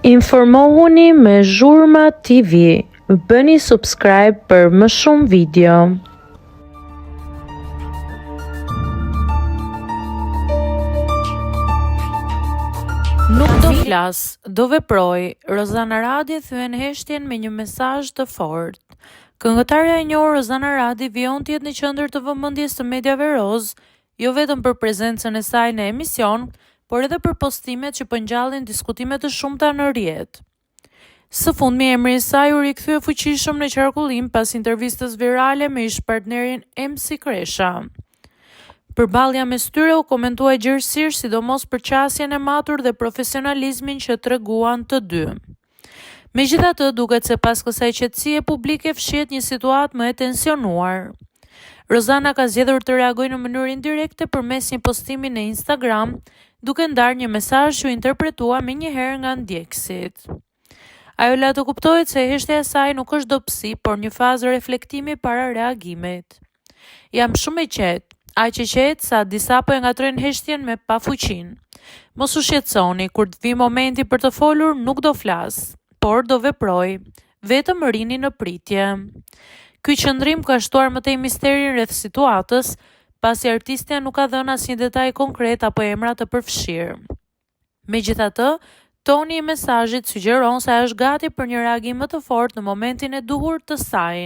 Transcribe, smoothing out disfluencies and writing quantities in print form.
Informohuni me Zhurma TV. Bëni subscribe për më shumë video. Nuk do flas, do veproj. Rozana Radi thyen heshtjen me një mesazh të fortë. Këngëtarja e njohur Rozana Radi vijon të jetë në qendër të vëmendjes të medjave roz, jo vetëm për prezencën e saj në emision, por edhe për postimet që po ngjallin diskutime të shumta në rrjet. Së fundmi emri i saj u rikthye fuqishëm në qarkullim pas intervistës virale me ish-partnerin MC Kresha. Përballja mes tyre u komentua gjerësisht, sidomos për qasjen e matur dhe profesionalizmin që treguan të dy. Megjithatë, duket se pas kësaj qetësie publike fshihet një situatë më e tensionuar. Rozana ka zgjedhur të reagojë në mënyrë indirekte përmes një postimi në Instagram, duke ndarë një mesazh që u interpretua menjëherë nga ndjekësit. Ajo la të kuptohet se heshtja e saj nuk është dobësi, por një fazë reflektimi para reagimit. Jam shumë e qetë, aq e qetë sa disa po e ngatrojnë heshtjen me pafuqinë. Mos u shqetësoni, kur të vi momenti për të folur nuk do flas, por do veproj, vetëm rini në pritje. Ky qëndrim ka shtuar mëtej misterin rreth situatës, pasi artistja nuk ka dhënë asnjë detaj konkret apo emra të përfshirë. Megjithatë, toni i mesazhit sugjeron se ajo është gati për një reagim më të fortë në momentin e duhur të saj.